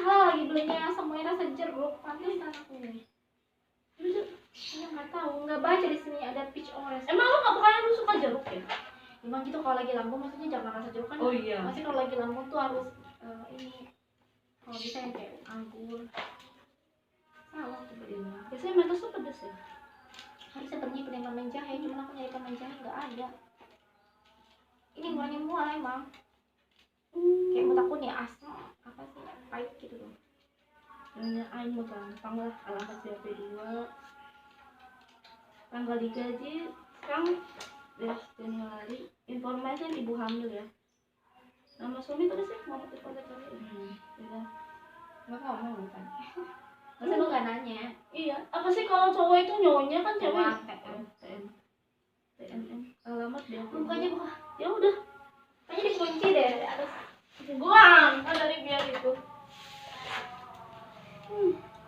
salah lagi belinya semuanya rasa jeruk, pantesan aku nih. Nggak tahu, nggak baca di sini ada peach orange. Emang lu nggak bukannya lu suka jeruk ya? Emang gitu kalau lagi lambung maksudnya jangan rasa jeruk kan? Oh iya. Masih kalau lagi lambung tuh harus ini kalau bisa yang kayak anggur. Salah tuh belinya. Biasanya mentos tuh pedes ya. Harusnya beli permen jahe, cuman aku nyari permen jahe nggak ada. Ini mulanya mual emang. Kayak menurut aku nih asam apa sih pahit gitu loh. Ini aing mau gampang lah, alamat CP2 tanggal digaji sekarang 11 Januari. Informasi ibu hamil ya. Nama suami tadi sih mau pada cari. Ya. Nggak ngomong kan? Masa lu nggak nanya? Iya, apa sih kalau cowok itu nyonya kan cewek? TNM. Alamat dia. Mukanya buka. Ya udah. Kayaknya dikunci deh, harus Buang, kan dari biar itu.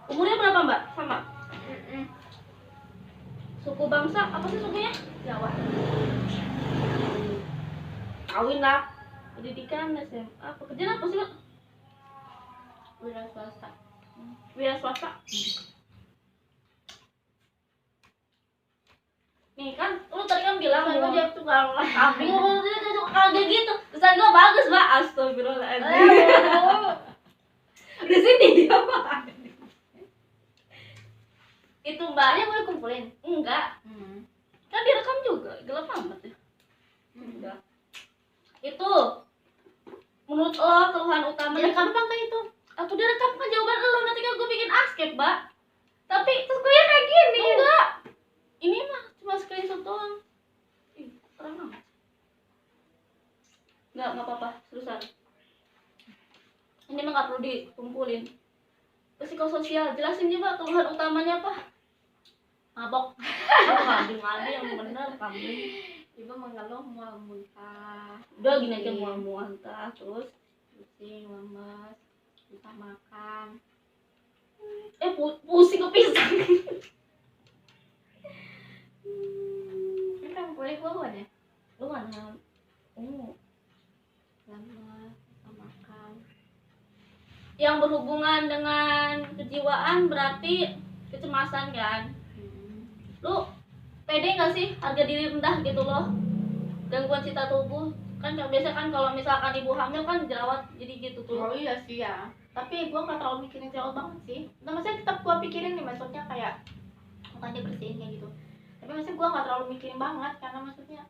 Umurnya berapa mbak? Sama? Suku bangsa, apa sih sukunya? Jawa. Kawin lah. Pendidikan SMA, pekerjaan apa sih mbak? Wira swasta. Wira swasta. Nih kan, lu tadi kan bilang Iya. dia tukang lah kambing, dia suka kaget gitu. Terus gue bagus mbak, astagfirullahaladzim. Di sini ya mbak. Itu mbaknya Mau dikumpulin? enggak, kan direkam juga, gelap amat ya. Enggak. Itu menurut lo keluhan utama Direkam bang kayak itu. aku direkam kan jawaban lo, nanti kan gue bikin asket mbak. Tapi terus gue kayak gini. Enggak, ini mah cuma screenshot doang. Ih, keren banget. Enggak apa-apa, terusan. Ini mah nggak perlu dikumpulin. Psikososial, jelasin coba keluhan utamanya apa? Mabok. Ngadi yang bener kambing. Ibu mengeluh mual muntah. Udah gini aja mual-mual entah, terus Pusing, lemas, susah makan. pusing kepisang. Ini kan boleh keluar ya? Lu mana? Lemas, susah makan. Yang berhubungan dengan kejiwaan berarti kecemasan kan? Lu pede nggak sih harga diri rendah gitu loh? Gangguan cita tubuh kan biasa kan kalau misalkan ibu hamil kan jerawat jadi gitu tuh. Oh iya sih ya. Tapi gue nggak terlalu mikirin jerawat banget sih. Nah, maksudnya tetap gue pikirin nih, maksudnya kayak mukanya bersihin kayak gitu. Tapi maksudnya gue nggak terlalu mikirin banget karena maksudnya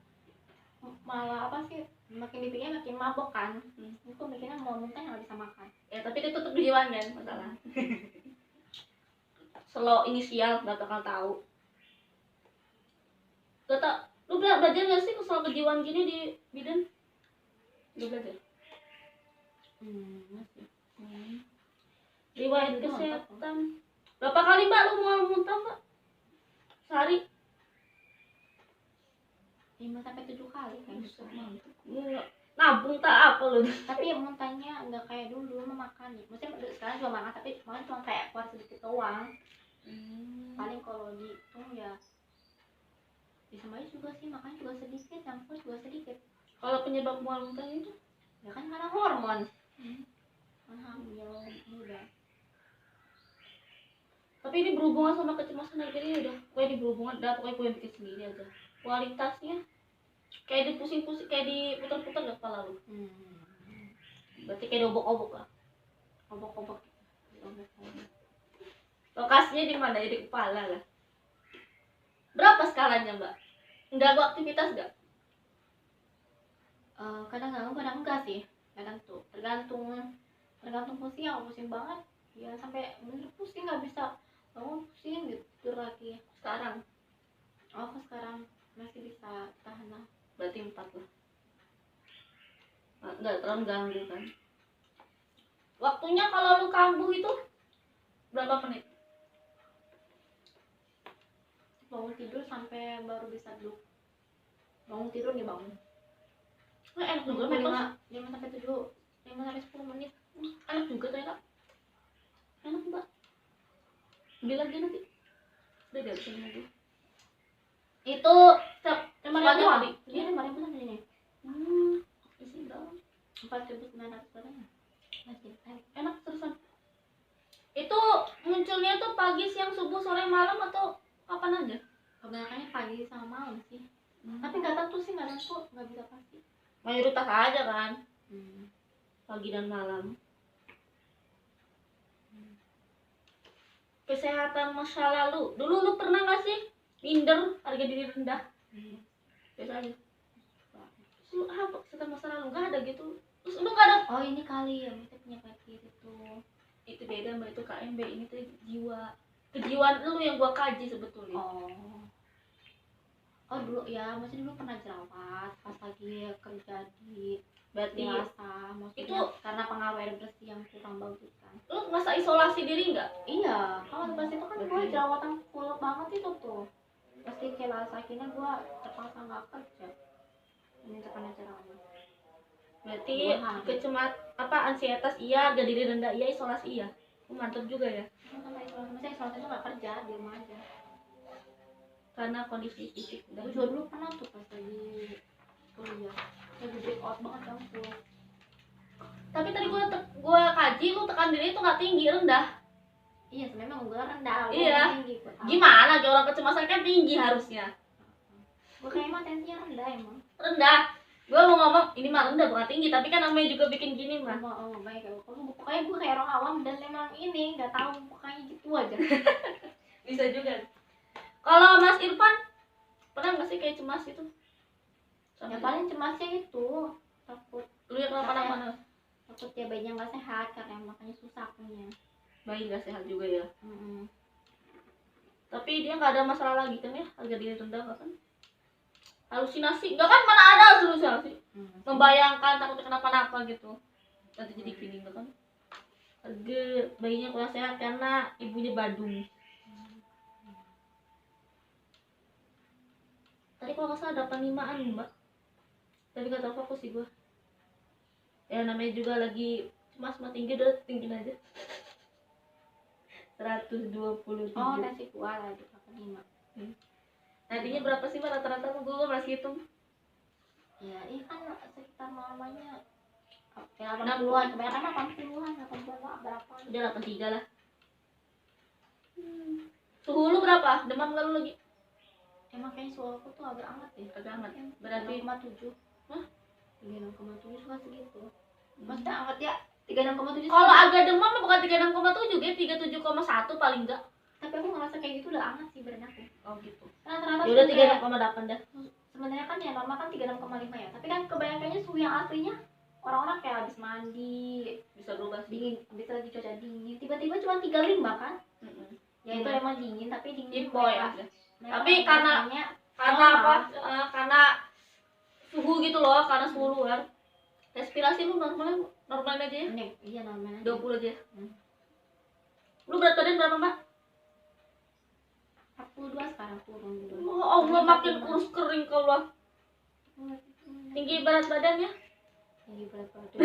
malah apa sih, makin dipikir makin mabok kan. Gue mikirnya mau muntah nggak bisa makan. Ya tapi itu tetap kejiwaan kan masalah. Slow inisial nggak bakal tahu. Gak tau, lu belajar nggak sih soal kejiwaan gini di bidan? Lu belajar? Masih. Riwayat kesehatan. Berapa kali mbak lu mau muntah mbak? Sehari? 5-7 kali kan. Nabung tak apa lu? Tapi muntahnya nggak kayak dulu mau makan nih. Maksudnya sekarang juga makan, tapi makan cuma kayak keluar sedikit doang. Paling kalau dihitung ya bisa main juga sih, makan juga sedikit, campur juga sedikit. Kalau penyebab mual muntah itu? Ya kan karena hormon. Kan hamil muda. Tapi ini berhubungan sama kecemasan aja, jadi udah pokoknya berhubungan, udah pokoknya gue bikin sendiri aja. Kualitasnya kayak dipusing-pusing, kayak diputar-putar gak kepala lu? Berarti kayak diobok-obok lah. Obok-obok. Lokasinya di mana? Di kepala lah. Berapa skalanya mbak? Mengganggu aktivitas gak? Kadang enggak sih. Tergantung pusing. Kalau pusing banget ya sampai bener pusing, nggak bisa bangun pusing gitu tidur lagi. Sekarang? Sekarang masih bisa tahan lah. Berarti 4 lah. Nggak terlalu ganggu kan? Waktunya kalau lu kambuh itu berapa menit? Bangun tidur sampai baru bisa duduk. Bangun tidur nih bangun. Enak juga 5-10 menit. Enak juga tuh enak. Enak mbak. Beli lagi nanti. Udah gak bisa lagi. Itu Lima ribu kali. Iya 5.000 kan ini. Isi berapa? 4.900 katanya. Enak terusan. makannya tuh pagi, siang, subuh, sore, malam atau kapan aja? Kebanyakannya pagi sama malam sih. Tapi nggak tentu sih, nggak tentu, nggak bisa pasti. Mayoritas aja kan, pagi dan malam. Kesehatan masa lalu, dulu lu pernah nggak sih minder, harga diri rendah? Biasa aja. Lu apa kesehatan masa lalu nggak ada gitu? Terus lu nggak ada? Oh ini kali ya, kita punya penyakit itu. Itu beda mbak, itu KMB, ini tuh jiwa. Kejiwaan lu yang gua kaji sebetulnya. Oh dulu ya, maksudnya dulu pernah jerawat pas lagi kerja di Berarti Lhasa, maksudnya itu karena pengaruh air bersih yang kurang bagus kan. lu masa isolasi diri nggak? Iya, kalau pas itu kan gue jerawatan full banget itu tuh. Pasti kayak Lhasa, akhirnya gue terpaksa nggak kerja. Ini tekanan jerawat. Berarti ansietas iya, harga diri rendah iya, isolasi iya. Mantap juga ya. Sampai isolasi, maksudnya isolasi itu nggak kerja, di rumah aja. Karena kondisi fisik udah. Gue juga dulu pernah tuh pas lagi kuliah, lagi break out banget kan full. Tapi tadi gua kaji lu tekan diri itu nggak tinggi, rendah. Iya, memang gue rendah. Iya. Tinggi, Gimana kayak orang kecemasan kan tinggi harusnya. Gue kayak emang tensinya rendah emang. Rendah. Gua mau ngomong ini mah rendah bukan tinggi, tapi kan namanya juga bikin gini mah. Oh baik, pokoknya gue kayak orang awam dan emang ini nggak tahu, pokoknya gitu aja. Bisa juga. Kalau Mas Irfan pernah nggak sih kayak cemas itu? Ya paling cemasnya itu takut Lu yang kenapa-napa? takut ya bayinya nggak sehat, karena makanya susah punya. Bayi nggak sehat juga ya. Tapi dia nggak ada masalah lagi kan ya, harga diri rendah nggak kan? Halusinasi nggak kan, mana ada halusinasi? Membayangkan takutnya kenapa-napa gitu, nanti jadi gini nggak kan? Harga bayinya kurang sehat karena ibunya badung. Tadi kalau nggak salah 85an mbak, tapi nggak tahu fokus sih gua. Ya namanya juga lagi cemas mah, tinggi udah tinggiin aja. 127. Oh tensi gua lagi 85. Tadinya berapa sih mbak rata-rata? Gua masih hitung. Ya iya kan sekitar mamanya 80-an, kebanyakan 80-an, 80-an berapa? Udah 83 lah. Suhu lu berapa? Demam nggak lu lagi? Emang kayaknya suaraku tuh agak hangat ya. Agak hangat. Berarti 36,7. Hah? 36,7 suka segitu. Maksudnya hangat ya? 36,7. Kalau agak demam mah bukan 36,7, dia 37,1 paling enggak. Tapi aku ngerasa kayak gitu udah hangat sih badan aku. Oh gitu. Karena ternyata Ya udah suhu kayak- 36,8 dah. sebenarnya kan yang normal kan 36,5 ya. Tapi kan kebanyakannya suhu yang aslinya orang-orang kayak habis mandi, Bisa berubah sih. dingin, bisa lagi cuaca dingin, tiba-tiba cuma 35 kan. Ya itu Hmm. emang dingin, tapi dingin Info ya. mereka Tapi karena rasanya- apa? Karena suhu gitu loh, karena suhu luar. Respirasi lu normal aja ya. Ini, iya namanya 20 aja. Hmm. Lu berat badan berapa, Mbak? 42 sekarang turun gitu. Oh, Allah makin kurus kering kalau. Tinggi berat badannya? Tinggi berat badan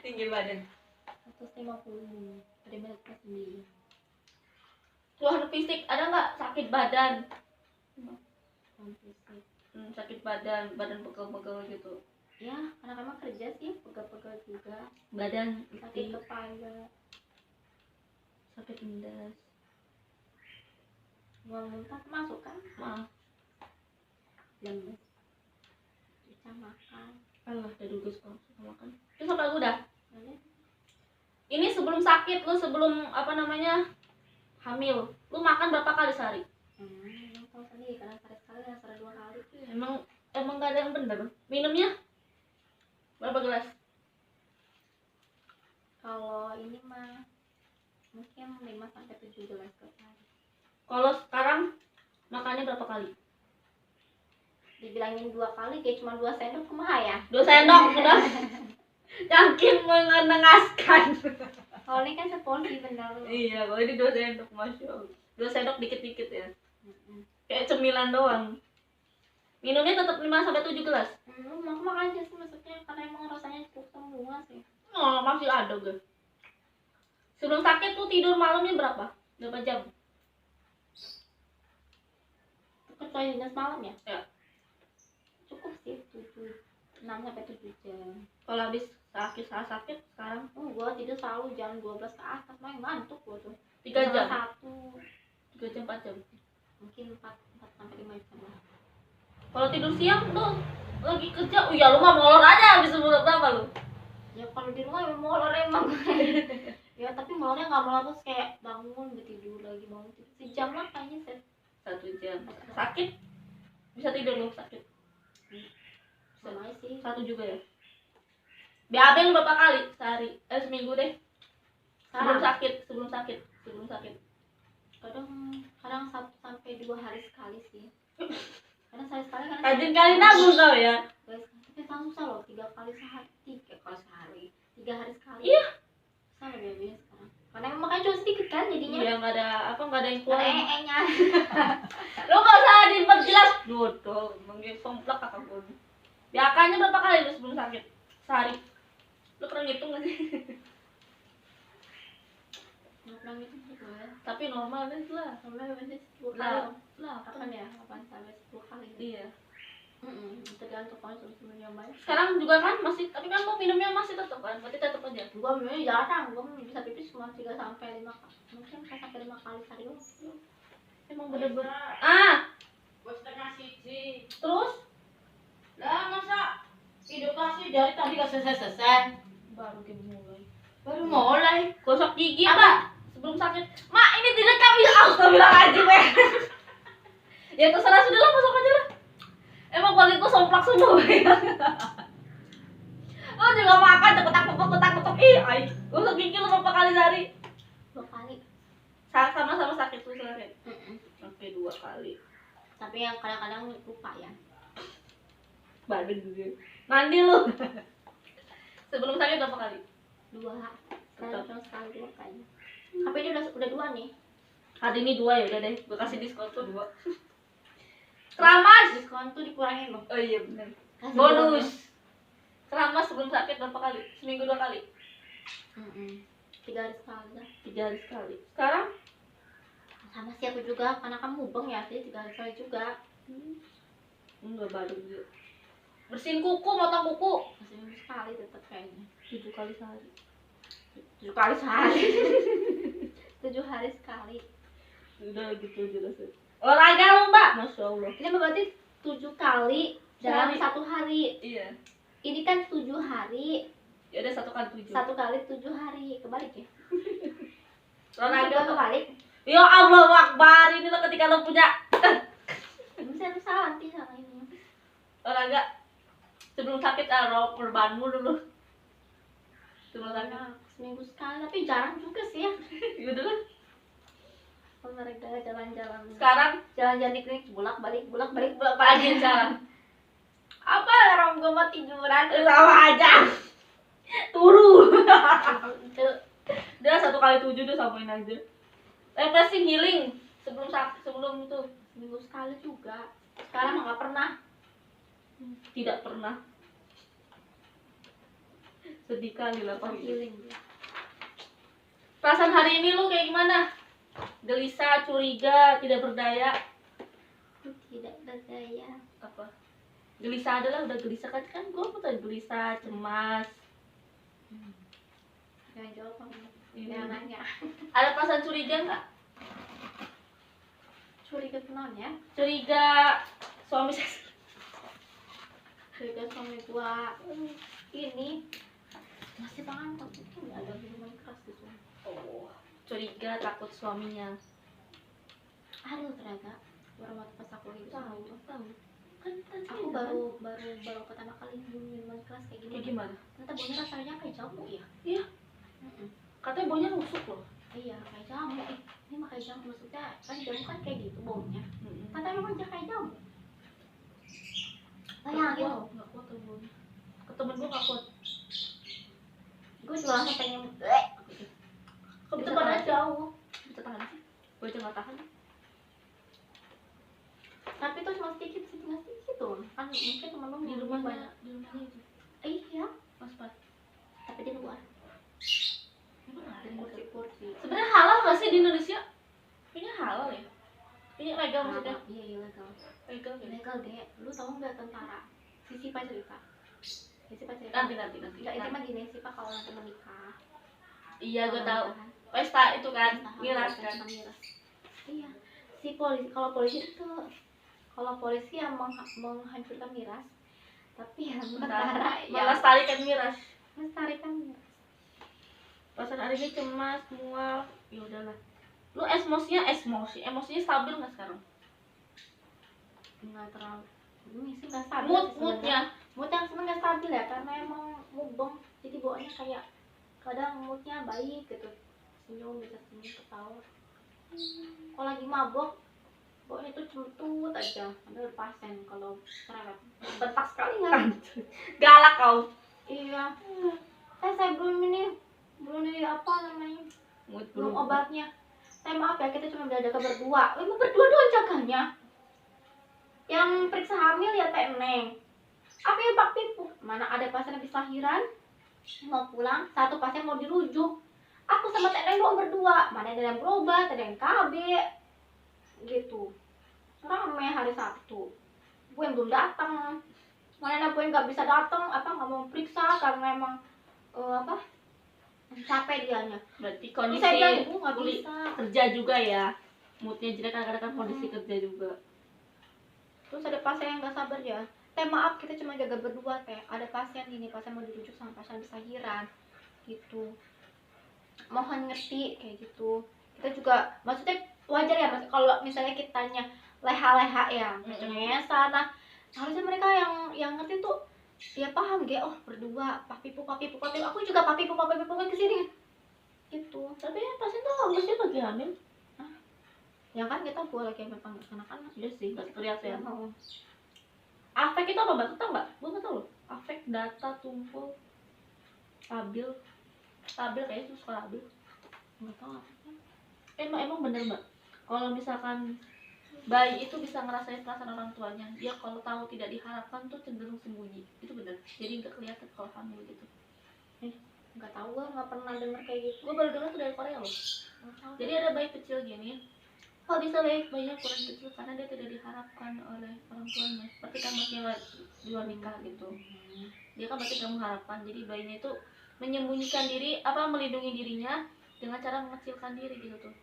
Tinggi badan. 150, ada berat badan 9. Keluhan fisik ada nggak? Sakit badan? Fisik. Sakit badan pegel-pegel gitu. Ya karena memang kerja sih pegel-pegel juga, Badan sakit sakit, kepala, sakit indas. mual muntah masuk kan, Maaf, lemes, susah makan. Allah udah dulu suka makan. Terus apa udah? Ada Ini sebelum sakit lu, sebelum apa namanya hamil, lu makan berapa kali sehari? yang tahu sendiri karena sekali yang 2 kali. Emang gak ada yang bener. Minumnya berapa gelas? Kalau ini mah mungkin 5-7 gelas per hari. Kalau sekarang makannya berapa kali? Dibilangin 2 kali kayak cuma 2 sendok kumaha ya. 2 sendok udah. Yakin mengenaskan. Kalau ini kan seporsi bener. Iya, kalau ini 2 sendok, masya Allah. 2 sendok dikit-dikit ya. Kayak cemilan doang. Minumnya tetap 5-7 gelas. Aku makan aja sih maksudnya karena emang rasanya cukup semua sih. Oh, masih ada gue. Sebelum sakit tuh tidur malamnya berapa? Berapa jam? Kecuali dinas malam ya? Ya. Cukup sih 6-7 jam. Kalau habis sakit sekarang Gua tidur selalu jam 12 ke atas, main ngantuk gua tuh. 3 jam, Satu, 3 jam 4 jam. mungkin 4 sampai 5 jam lah. Kalau tidur siang lu lagi kerja, oh ya lu mah molor aja habis sebelum berapa lu? Ya kalau di rumah memang molor emang. Ya tapi molornya nggak molor terus kayak bangun tidur lagi, bangun tidur sejam lah kayaknya set. 1 jam. Sakit? Bisa tidur lu sakit? Sama aja sih. 1 juga ya? BAB lu berapa kali sehari? Seminggu deh. Sebelum Sekarang sakit, sebelum sakit. kadang 1 sampai 2 hari sekali sih. Kadang sehari sekali, kadang Rajin kali nabung kau ya? guys, tapi kan susah loh, 3 kali sehari, 3 kali sehari, 3 hari sekali. Iya. Susah loh biaya sekarang. Karena emang makanya cuma sedikit kan jadinya. Iya, nggak ada yang kuat. Ada nya. Lu nggak usah diperjelas. Tuh, mungkin somplak kakak gue. Biakanya berapa kali lu sebelum sakit? Sehari. Lu pernah ngitung nggak sih? Nggak pernah gitu juga ya. Tapi normal deh lah. Sampai berarti 10 kali. Lah, lah. Kapan ya? 8 sampai 10 kali. Iya. Tergantung konsumsinya banyak. Sekarang juga kan masih, tapi kan mau minumnya masih tetap kan? Berarti tetap aja. Gua minumnya jarang, gua bisa pipis cuma 3 sampai 5 kali. Mungkin 4 sampai 5 kali sehari doang. Emang bener-bener. Gua setengah siji. Terus Lah masa edukasi dari tadi gak selesai-selesai? baru dia mulai. Baru mulai. Gosok gigi, Pak. Sebelum sakit. Mak, ini direkam ya. Astagfirullahaladzim, weh. Ya terserah sudah lah, masuk aja lah. Emang kulitku somplak semua. Lo juga makan tekotak. Ih, ay. Gosok gigi lo berapa kali sehari? 2 kali. Sama-sama sakit tuh sakit. Sampai 2 kali. Tapi yang kadang-kadang lupa ya. Badan dulu. Mandi lu. Sebelum sakit berapa kali? 2. Sekarang sekali 2 kayaknya. Tapi ini udah 2 nih. Hari ini 2 ya udah deh. Gue kasih diskon tuh 2. Keramas. Diskon tuh dikurangin loh. Oh iya benar. Kasih Bonus. Keramas sebelum sakit berapa kali? Seminggu 2 kali. 3 hari sekali lah. 3 hari sekali. Sekarang Sama sih aku juga, karena kamu mubeng ya sih 3 hari sekali juga. enggak baru juga. Bersihin kuku, motong kuku. Masih minggu sekali tetap kayaknya. 7 kali sehari. 7 kali sehari. 7 hari sekali. Udah gitu aja lah. Olahraga lu, Mbak. Masya Allah. Ini berarti 7 kali dalam Sehari. 1 hari. Iya. Ini kan 7 hari, Ya udah 1 kali 7. 1 kali 7 hari. Kebalik ya? Olahraga Coba kebalik. Ya Allah Akbar, ini lo ketika lo punya Bisa lu salah nanti sama ini. olahraga sebelum sakit perbanmu dulu. Sebelum sakit. Karena seminggu sekali, tapi jarang juga sih ya. Gitu kan. Olahraga jalan-jalan. Sekarang Jalan-jalan di klinik bolak-balik pagi sekarang. Apa orang gue mah tiduran? Sama aja. Turu. Udah 1 kali 7 udah samain aja. Refreshing healing sebelum itu Seminggu sekali juga. Sekarang mah nggak pernah. tidak pernah. Sedih kali lah pagi. Healing. Perasaan hari ini lu kayak gimana? Gelisah, curiga, tidak berdaya. Tidak berdaya. Apa? Gelisah adalah udah gelisah kan gue tadi gelisah, cemas. Jangan jawab kamu. Ini. Jangan nanya. Ada perasaan curiga nggak? Curiga kenal ya? Curiga suami saya. Curiga suami gua ini masih tangan takutnya nggak ada minuman keras di sana. Oh, curiga takut suaminya. Aduh ternyata baru waktu pas aku itu Tahu. Kan aku baru pertama kali minum minuman keras kayak gini. Kayak gimana? Ternyata baunya rasanya kayak jamu ya. Iya. Katanya baunya rusuk loh. Iya kayak jamu. Ini mah kayak jamu, maksudnya kan jamu kan kayak gitu baunya. Katanya memang kayak jamu. Kayak gitu. Nggak kuat tuh baunya. Ketemu gue nggak kuat. Gue juga langsung pengen. Kok Itu bisa padahal tahan? jauh. Bisa tahan sih? Gue aja nggak tahan. Tapi itu cuma sedikit tuh. Kan mungkin temen-temen Di rumahnya itu. Iya. Mas Pat. Tapi di luar. Emang ada? Kursi-kursi. Sebenarnya halal nggak sih di Indonesia? Kayaknya halal ya. Kayaknya legal maksudnya. Iya legal. Legal ya. Legal deh. Lu tahu nggak tentara? Sisi Pak cerita. Ini sih pas cerita. Nanti. Enggak, itu mah gini sih Pak, kalau nanti menikah. Iya, gue Kalau tahu. nikahan, Pesta itu kan, pesta miras hamil, kan. pesta miras. Iya. Si polisi, kalau polisi itu kalau polisi yang menghancurkan miras, tapi yang tentara yang Melestarikan miras. melestarikan miras. Perasaan hari ini cemas, mual, ya udahlah. Lu emosinya stabil nggak sekarang? Enggak terlalu ini sih nggak stabil Mood sih sebenarnya. moodnya. Mood yang sebenarnya nggak stabil ya, karena emang mubeng, jadi bawaannya kayak kadang moodnya baik gitu, senyum, bisa senyum, ketawa. Kalau lagi mabok bawaannya tuh celutut aja, ada pasien kalau cerewet bentak sekali kan. Galak kau. Iya, saya belum ini apa namanya, Mood belum berubah. obatnya. Maaf ya, kita cuma jaga berdua. Ibu berdua doang jaganya. Yang periksa hamil ya Teh Neng. Apa ya Pak Pipu? Mana ada pasien habis lahiran mau pulang, satu pasien mau dirujuk. Aku sama Teh Neng doang berdua. Mana ada yang berobat, ada yang KB. Gitu. Rame hari Sabtu. Gue yang belum datang. Mana ada gue yang nggak bisa datang, nggak mau periksa karena emang capek dianya. Berarti Terus kondisi saya bilang, "Bu, nggak kulit bisa." kerja juga ya. Moodnya jelek kadang-kadang kan kondisi kerja juga. Terus ada pasien yang nggak sabar ya. Teh maaf, kita cuma jaga berdua Teh. Ada pasien ini, pasien mau dirujuk sama pasien habis lahiran. Gitu. Mohon ngerti kayak gitu. Kita juga maksudnya wajar ya, kalau misalnya kitanya leha-leha ya, ngesan. Nah, harusnya mereka yang ngerti tuh ya paham gitu. Oh, berdua, papipu. Aku juga papipu ke sini. Gitu. Tapi ya pasien tuh harusnya lagi hamil. Yang kan kita gua lagi ambil anak-anak. Iya sih, nggak terlihat ya. mau. Afek itu apa mbak? Tau nggak? Gue nggak tahu loh. Afek, data, tumpul, stabil kayaknya itu suka stabil. Nggak tahu apa. Emang bener mbak. Kalau misalkan bayi itu bisa ngerasain perasaan orang tuanya, dia kalau tahu tidak diharapkan tuh cenderung sembunyi. Itu bener. Jadi nggak kelihatan kalau hamil gitu. Nggak tahu, gua nggak pernah denger kayak gitu. Gue baru dengar tuh dari Korea loh. Nggak tahu. Jadi ada bayi kecil gini. Kok bisa bayinya kurang kecil karena dia tidak diharapkan oleh orang tuanya. Berarti kan masih di luar nikah gitu. Dia kan berarti nggak mengharapkan. Jadi bayinya itu menyembunyikan diri, melindungi dirinya dengan cara mengecilkan diri gitu tuh.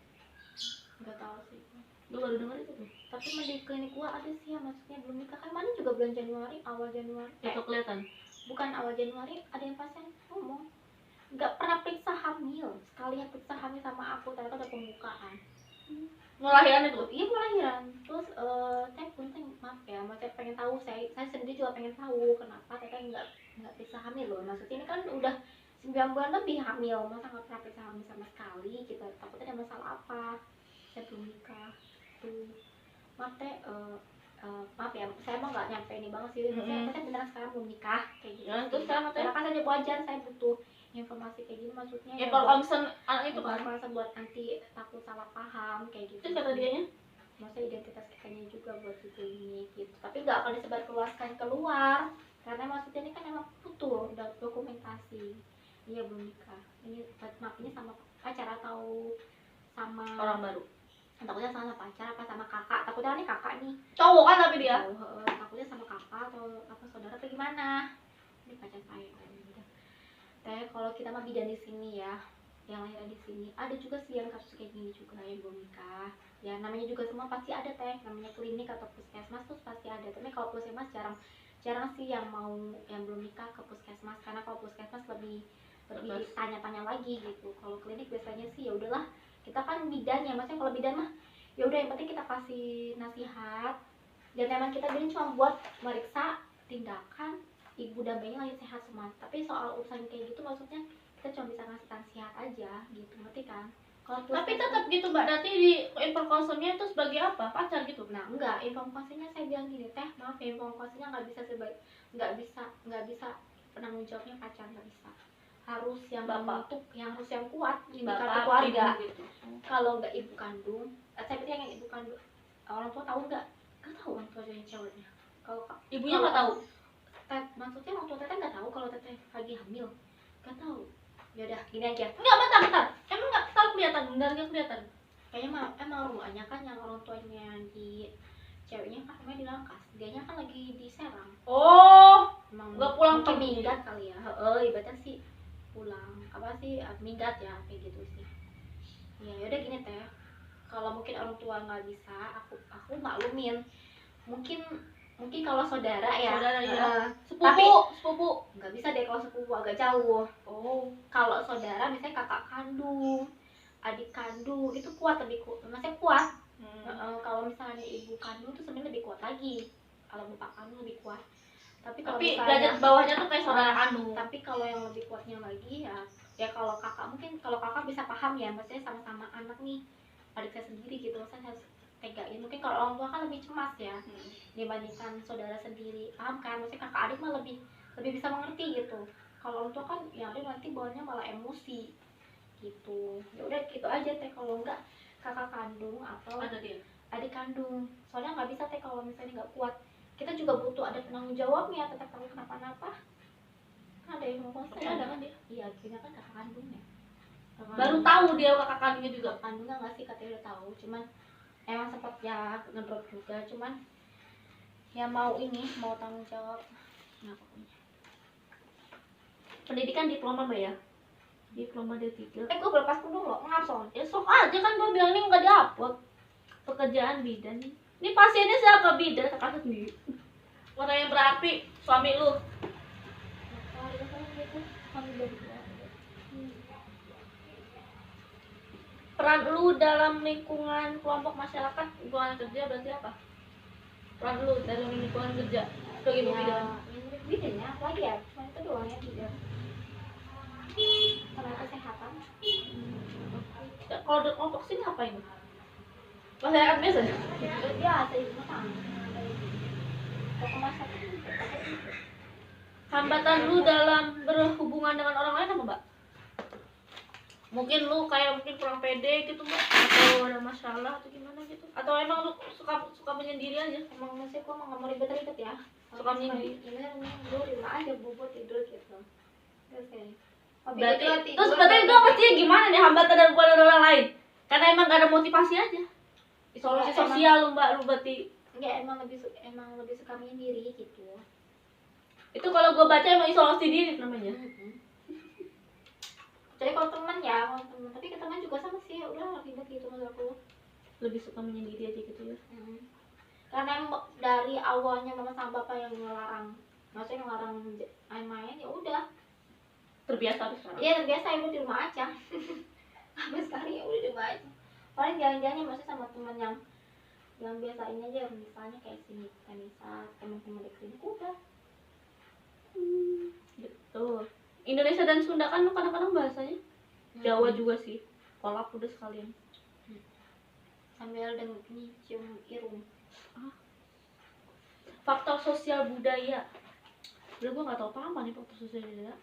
Nggak tahu sih. Gue baru dengar itu tuh. Tapi mah di klinik gua ada sih ya, maksudnya belum nikah kan, mana juga bulan Januari, awal Januari. Itu kelihatan. Bukan awal Januari, ada yang pasien ngomong nggak pernah periksa hamil, sekalian periksa hamil sama aku, ternyata ada pembukaan. Ngelahiran itu. Iya, pelahiran. Terus Teh Punten, maaf ya, saya pengen tahu, saya sendiri juga pengen tahu kenapa Teteh nggak periksa hamil loh. Maksudnya ini kan udah 9 bulan lebih hamil, masa nggak pernah periksa hamil sama sekali? Kita takutnya ada masalah apa? Saya belum nikah. Tuh, maaf Teh, maaf ya, saya emang nggak nyampe ini banget sih. Saya beneran sekarang belum nikah kayak gitu. Ya, terus sekarang Teh? Karena kan saya wajar, saya butuh informasi kayak gini, maksudnya Ya ya kalau buat- misalnya anak itu kan. merasa buat nanti takut salah paham kayak gitu. Terus kata dianya? Maksudnya identitas kitanya juga buat itu ini gitu, tapi nggak akan disebarluaskan keluar karena maksudnya ini kan emang butuh udah dokumentasi. Iya, belum nikah. Ini maaf, ini sama pacar atau sama Orang baru. takutnya sama pacar apa sama kakak, takutnya nih kakak nih. Cowok kan tapi dia. Takutnya sama kakak atau apa saudara atau gimana. Ini pacar saya kan. Teh, kalau kita mah bidan di sini ya, yang lahiran di sini ada juga sih yang kasus kayak gini juga yang belum nikah. Ya namanya juga semua pasti ada Teh, namanya klinik atau puskesmas tuh pasti ada. Tapi kalau puskesmas jarang sih yang belum nikah ke puskesmas, karena kalau puskesmas lebih tanya-tanya lagi gitu. Kalau klinik biasanya sih ya udahlah, kita kan bidan ya, maksudnya kalau bidan mah ya udah yang penting kita kasih nasihat, dan emang kita bidan cuma buat meriksa tindakan ibu dan bayinya lagi sehat semua. Tapi soal urusan kayak gitu maksudnya kita cuma bisa ngasih nasihat aja gitu, ngerti kan? Tapi tetap gitu mbak, nanti di info konsernya itu sebagai apa? Pacar gitu? Nah enggak, informasinya saya bilang gini Teh, maaf ya, informasinya nggak bisa penanggung jawabnya pacar, nggak bisa. Harus yang Bapak. harus yang kuat di kartu Bapak, keluarga ibu gitu. Kalau nggak ibu kandung, saya berarti yang ibu kandung, orang tua tahu nggak tahu orang tua yang ceweknya. Kalau Ibunya nggak tahu. Maksudnya orang tua Teteh nggak tahu kalau Teteh lagi hamil, nggak tahu. Ya udah gini aja, Enggak, bentar. Emang nggak tahu kelihatan, benar nggak kelihatan? kayaknya emang rumahnya kan yang orang tuanya di ceweknya kan rumahnya di Langkas, dianya kan lagi di Serang. Oh, emang Nggak pulang mungkin pergi. minggat kali ya. Ibaratnya sih pulang apa sih minggat ya kayak gitu sih. Ya udah gini teh, kalau mungkin orang tua nggak bisa, aku maklumin. Mungkin kalau saudara ya, Saudara ya. tapi Sepupu. nggak bisa deh kalau sepupu agak jauh. Oh. Kalau saudara misalnya kakak kandung, adik kandung itu kuat, lebih kuat, maksudnya kuat. Kalau misalnya ibu kandung tuh sebenarnya lebih kuat lagi. Kalau bapak kandung lebih kuat. Tapi kalau Tapi misalnya derajat bawahnya tuh kayak saudara kandung. tapi kalau yang lebih kuatnya lagi ya kalau kakak, mungkin kalau kakak bisa paham ya, maksudnya sama-sama anak nih, adik saya sendiri gitu, saya harus tegain. Mungkin kalau orang tua kan lebih cemas ya dibandingkan saudara sendiri, paham kan, maksudnya kakak adik mah lebih bisa mengerti gitu. Kalau orang tua kan yang ada nanti bawahnya malah emosi gitu. Ya udah gitu aja teh, kalau enggak kakak kandung atau Ada dia. adik kandung, soalnya nggak bisa teh kalau misalnya nggak kuat. Kita juga butuh ada penanggung jawabnya, tetap kalau kenapa-napa kan ada yang ngomong. Tapi ada kan dia. Iya, akhirnya kan kakak kandung ya. Baru tahu dia kakak kandungnya juga. Kakak kandungnya nggak sih, katanya udah tahu, cuman emang sempat ya ngedrop juga, cuman ya mau tanggung jawab. Nah pokoknya Pendidikan diploma Mbak ya. Diploma D3. gue belum pas dulu loh, ngapson. Ya sok aja kan gue bilang ini nggak diupload. Pekerjaan bidan nih. Ini pasiennya siapa bidan? Kakak sendiri. Orang yang berapi, suami lu. Peran lu dalam lingkungan kelompok masyarakat lingkungan kerja berarti apa? Peran lu dalam lingkungan kerja sebagai ibu bidan. Bidannya apa lagi ya, cuma itu doang ya, bidan sama kesehatan. Ya, kalau di kelompok sini ngapain? Masyarakat biasa ya? Dia ada ibu tangga, kalau masak itu Hambatan lu dalam berhubungan dengan orang lain apa Mbak? Mungkin lu kayak mungkin kurang pede gitu Mbak, atau ada masalah atau gimana gitu? Atau emang lu suka menyendiri aja? emang masih gue nggak mau ribet-ribet ya. Suka menyendiri. Ini gue di rumah aja, bubut tidur gitu. Terus kayak Berarti itu apa sih gimana nih hambatan dan bukan orang lain? Karena emang gak ada motivasi aja. Isolasi Ya, sosial lu Mbak, lu berarti. enggak, emang lebih suka menyendiri gitu. Itu kalau gue baca emang isolasi diri namanya. Jadi kalau teman ya, tapi ke teman juga sama sih, ya udah ribet gitu menurut aku. Lebih suka menyendiri aja gitu ya. Karena dari awalnya mama sama bapak yang ngelarang, maksudnya ngelarang main-main, ya udah. Terbiasa tuh sekarang. Iya terbiasa, ibu di rumah aja. Sampai sekarang ya udah di rumah aja. Paling jalan-jalannya masih sama teman yang biasa ini aja, misalnya kayak sini Tanisa, teman-teman di klinik udah. Betul. Indonesia dan Sunda kan kadang-kadang bahasanya. Jawa juga sih. Kolak udah sekalian. Sambil dengan ini cium irung. Faktor sosial budaya. Udah gue nggak tahu apa nih faktor sosial budaya.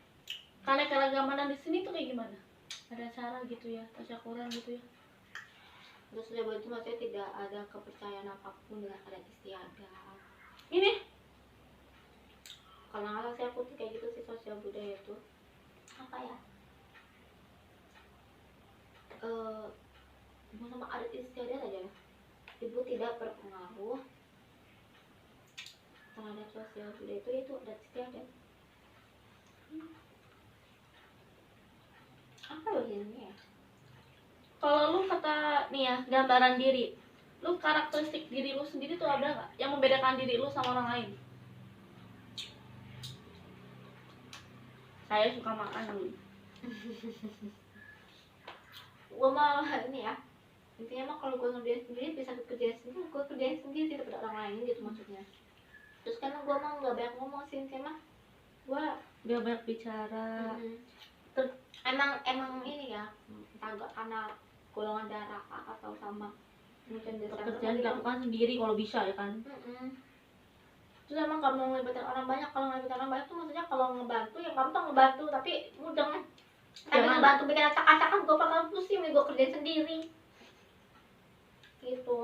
Karena keragaman di sini tuh kayak gimana? Ada cara gitu ya, tasyakuran gitu ya. Terus udah itu maksudnya tidak ada kepercayaan apapun dengan adat istiadat. Ini Kalau nggak salah sih aku tuh kayak gitu sih, sosial budaya itu apa ya? Sama adat istiadat aja. Ibu tidak berpengaruh terhadap sosial budaya itu adat istiadat. Apa bagiannya ya? kalau lu kata nih ya, gambaran diri. Lu karakteristik diri lu sendiri tuh ada nggak yang membedakan diri lu sama orang lain? Saya suka makan. Gue malah ini ya, intinya mah kalau gue ngerjain sendiri bisa kerjain sendiri, gue kerjain sendiri daripada orang lain gitu maksudnya. Terus karena gue mah nggak banyak ngomong sih, intinya mah gue Gak banyak bicara. emang ini ya, agak karena golongan darah atau sama mungkin Pekerjaan dilakukan sendiri kalau bisa ya kan. Terus emang gak mau ngelibatin orang banyak. Kalau ngelibatin orang banyak tuh maksudnya kalau ngebantu ya kamu tuh ngebantu tapi mudeng. Tapi Jangan. ngebantu bikin acak-acakan gue bakal pusing nih, gue kerjain sendiri gitu.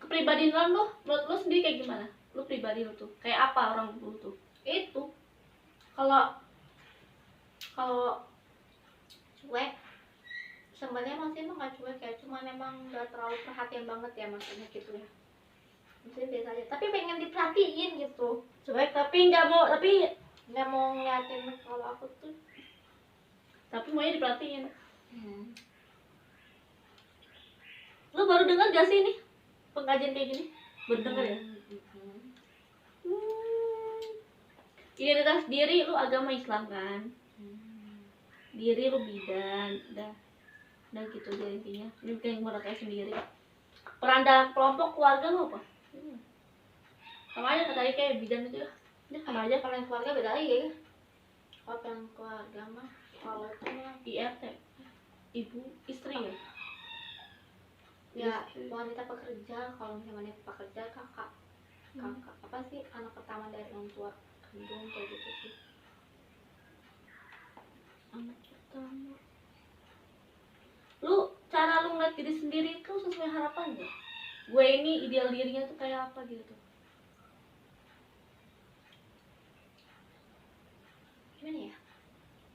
Kepribadian lu, menurut lu sendiri kayak gimana? Lu pribadi lu tuh kayak apa orang lu tuh? Itu kalau cuek sebenarnya masih emang gak cuek ya, cuman emang gak terlalu perhatian banget ya maksudnya gitu ya. maksudnya biasa aja tapi pengen diperhatiin gitu, Cuek tapi nggak mau ngeliatin kalau aku tuh maunya diperhatiin. Lu baru dengar gak sih ini pengajian kayak gini? Baru dengar ya? Identitas diri lu agama Islam kan? Diri lu bidan, udah gitu aja intinya. Ini kayak mereka sendiri. Peran dalam kelompok keluarga lu apa? Sama aja tadi kayak bidan itu ya. Ini sama aja. kalau yang keluarga beda lagi ya. Kalau yang keluarga mah kalau itu mah IRT, ibu, istri ya. ya wanita pekerja, kalau misalnya wanita pekerja kakak apa sih anak pertama dari orang tua kandung kayak gitu sih. Anak pertama. Lu cara lu ngeliat diri sendiri tuh sesuai harapan gak? Gue ini ideal dirinya tuh kayak apa gitu? Gimana ya?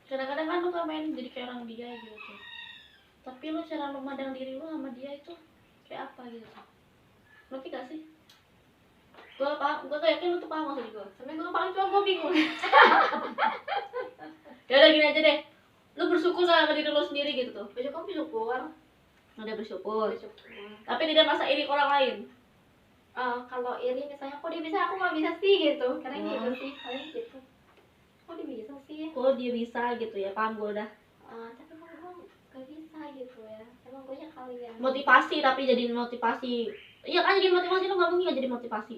Kadang-kadang kan lu main jadi kayak orang dia gitu. Tapi lu cara lu mandang diri lu sama dia itu kayak apa gitu? Ngerti gak sih? Gue yakin lu tuh paham maksud gue. Sebenernya gue paling cuma gue bingung. Ya udah gini aja deh. Lu bersyukur sama diri lu sendiri gitu tuh. Bersyukur. Udah bersyukur. Bersyukur. Tapi tidak masa iri ke orang lain. Kalau iri misalnya kok dia bisa aku nggak bisa sih gitu. Karena gitu Hmm. sih paling gitu. Kok dia bisa sih? Kok dia bisa gitu ya, paham gue udah. Tapi kok gue nggak bisa gitu ya. Emang gue nya kali ya. Motivasi tapi jadiin motivasi. Iya kan jadi motivasi, lu gak mungkin gak jadi motivasi.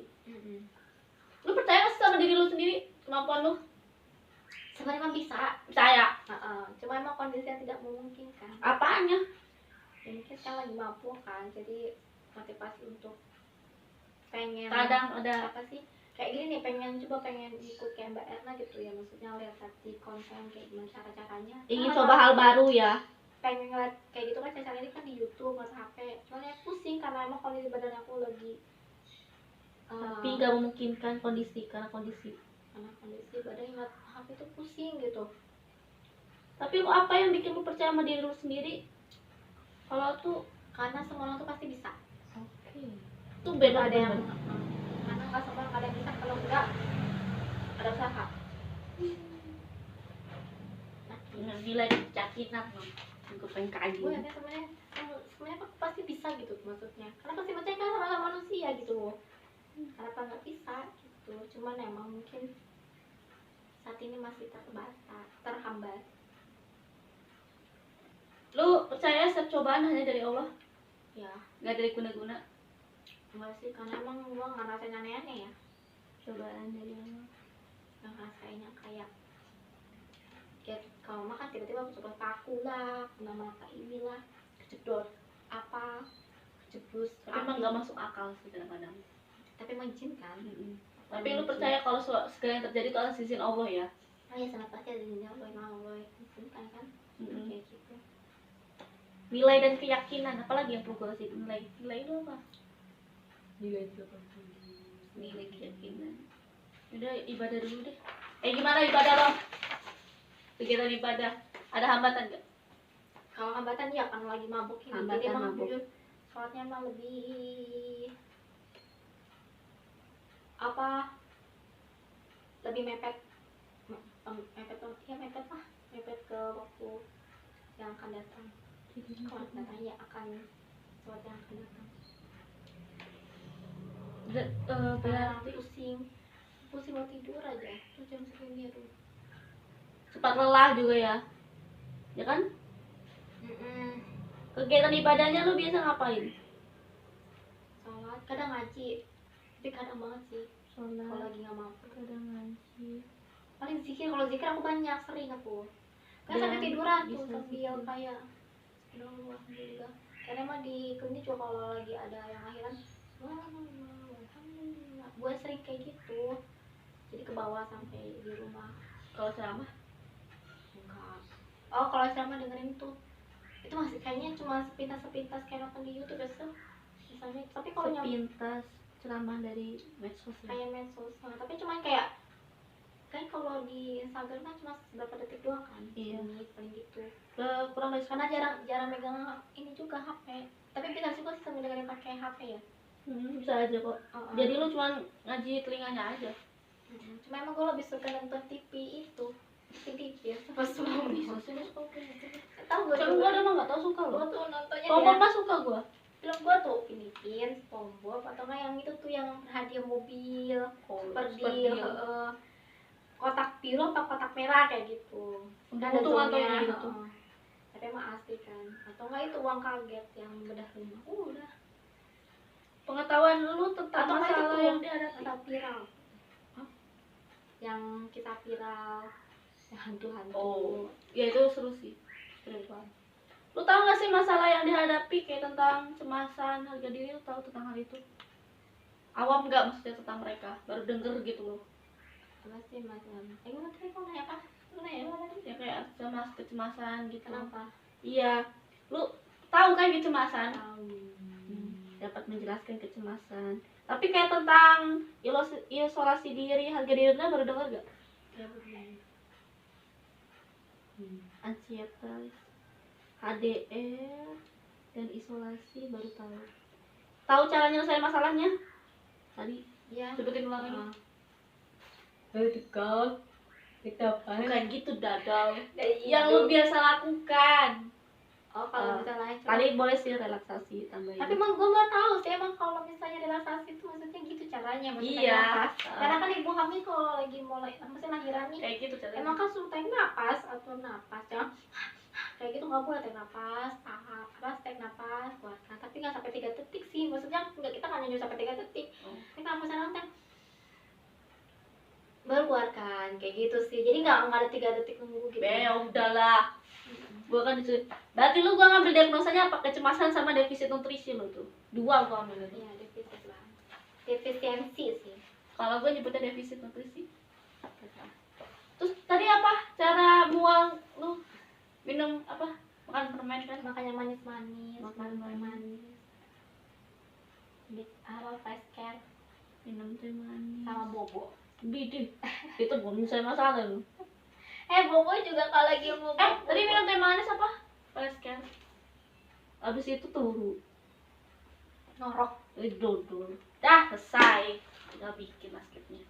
Lu percaya gak sih sama diri lu sendiri? Kemampuan lu? Sebenarnya emang bisa. Percaya. Cuma emang kondisi yang tidak memungkinkan. Apaannya? Ya, mungkin sekarang lagi mampu kan. Jadi motivasi untuk pengen Kadang ada apa sih kayak gini nih pengen ikut kayak Mbak Erna gitu ya, maksudnya lihat tadi konten kayak gimana cara-caranya ingin coba hal baru ya. pengen ngeliat kayak gitu kan cara ini kan di YouTube atau HP, cuman ya pusing karena emang kondisi badan aku lagi Tapi gak memungkinkan karena kondisi. badan ngeliat HP itu pusing gitu. Tapi lu apa yang bikin lu percaya sama diri lu sendiri? Kalau tuh Karena semua orang tuh pasti bisa. tuh beda Ada yang karena nggak semua orang ada yang bisa, kalau enggak ada usaha. nilai keyakinan loh. Gue pengen kaji. Gue yakin sebenarnya aku pasti bisa gitu maksudnya, karena pasti percaya kan sama manusia gitu. Kenapa nggak bisa gitu, cuman emang mungkin saat ini masih terhambat. Lu percaya setiap cobaan hanya dari Allah? Ya Gak dari guna-guna? enggak sih, karena emang gue nggak ngerasain aneh-aneh ya. Cobaan dari Allah. Nggak ngerasain yang kayak ya kalau makan tiba-tiba aku coba paku lah, kena mata ini lah, kejedot apa, kejeblus Tapi emang gak masuk akal sih kadang-kadang. tapi emang jin kan. Tapi lu percaya kalau segala yang terjadi itu atas izin Allah ya? Oh ya sangat pasti ada jinnya Allah, emang Allah izinkan kan. Kayak gitu. Nilai dan keyakinan, apalagi yang perlu gue kasih nilai lu apa? Nilai keyakinan. Udah ibadah dulu deh. Gimana ibadah lo? Kegiatan ibadah ada hambatan gak? Kalau hambatan ya kan lagi mabuk ini. Hambatan, Jadi emang mabuk. jujur sholatnya emang lebih lebih mepet mepet ke waktu yang akan datang. Kalau datang ya akan sholat yang akan datang. Berarti Pusing mau tidur aja. Tuh jam segini tuh. cepat lelah juga ya? Ya kan? Kegiatan ibadahnya lu biasa ngapain? Sholat, kadang ngaji, tapi kadang banget sih kalau Sholat, lagi nggak mampu. kadang ngaji. Paling zikir, kalau zikir aku banyak, sering aku kan Dan sampai tiduran tuh bisa sambil zikir. kayak alhamdulillah. Karena emang di klinik juga kalau lagi ada yang akhiran alhamdulillah, gue sering kayak gitu, jadi ke bawah sampai di rumah. Kalau ceramah? Enggak. Oh kalau ceramah dengerin tuh itu masih kayaknya cuma sepintas kayak nonton di YouTube ya misalnya, tapi kalau Sepintas ceramah dari medsos ya? kayak medsos, tapi cuma kayak kan kalau di Instagram kan cuma beberapa detik doang kan. Iya. Menit paling gitu, Kurang dari karena jarang megang ini juga HP. Tapi bisa sih gue sambil dengerin pakai HP ya. Bisa aja kok. Jadi lu cuman ngaji telinganya aja. Cuma emang gue lebih suka nonton TV itu, TV ya sama suami. Tahu gue Kan gua emang nggak tahu suka gue lo. tuh nontonnya Kalau ya mah suka gua. film gue tuh Pinipin, SpongeBob, atau nggak yang itu tuh yang hadiah mobil, super deal, kotak biru apa kotak merah kayak gitu. Kan ada Untung-untungnya zonnya, gitu. tapi emang asli kan. Atau nggak itu uang kaget yang bedah rumah, udah. Pengetahuan lu tentang Atau nggak itu masalah tuh yang dihadapi. atau viral, yang kita viral, yang hantu-hantu. Oh, ya itu seru sih. Seru banget. Lu tahu gak sih masalah yang dihadapi kayak tentang cemasan harga diri, lu tahu tentang hal itu? Awam nggak maksudnya tentang mereka, baru denger gitu loh. Apa sih macam? Gimana tadi kau nanya apa? Lu nanya apa tadi? Ya kayak kecemasan gitu. Kenapa? Iya, lu tahu kan kecemasan? Tahu. Dapat menjelaskan kecemasan. Tapi kayak tentang isolasi diri, harga diri rendah baru denger gak? Ya begini. Ansietas, HDR, dan isolasi baru tahu. Tahu cara nyelesain masalahnya? Tadi Iya. sebutin ulang lagi. Dekat. Kita apa? Bukan gitu dadal. Dari Yang lu biasa lakukan. Oh, kalau misalnya Tadi boleh sih relaksasi tambahin. tapi emang gue nggak tahu sih emang kalau misalnya relaksasi itu maksudnya gitu caranya maksudnya Iya. napas. Karena kan ibu hamil kalau lagi mulai maksudnya lahiran nih Kayak gitu caranya. emang kan suruh tarik napas atau napas ya kayak gitu nggak boleh tarik napas tarik napas keluarkan tapi nggak sampai 3 detik sih maksudnya nggak kita nggak nyuruh sampai 3 detik kita napas nanti baru keluarkan kayak gitu sih jadi nggak ada 3 detik nunggu gitu. Ya udahlah. Gua kan disuruh. Berarti lu gua ngambil diagnosanya apa? Kecemasan sama defisit nutrisi lo tuh. Dua gua ambil itu. Iya defisit lah defisiensi sih. Kalau gua nyebutnya defisit nutrisi. Terus tadi apa? Cara buang lu minum apa? Makan permen kan? Makanya manis-manis Makan manis apa face care Minum teh manis. sama bobo. Bidi. Itu belum saya masalah lu. Bobo juga kalau lagi mau Tadi minum teh manis apa? Kan. Abis itu turu. norok. Dodol. Dah selesai. Tinggal bikin lah skripnya.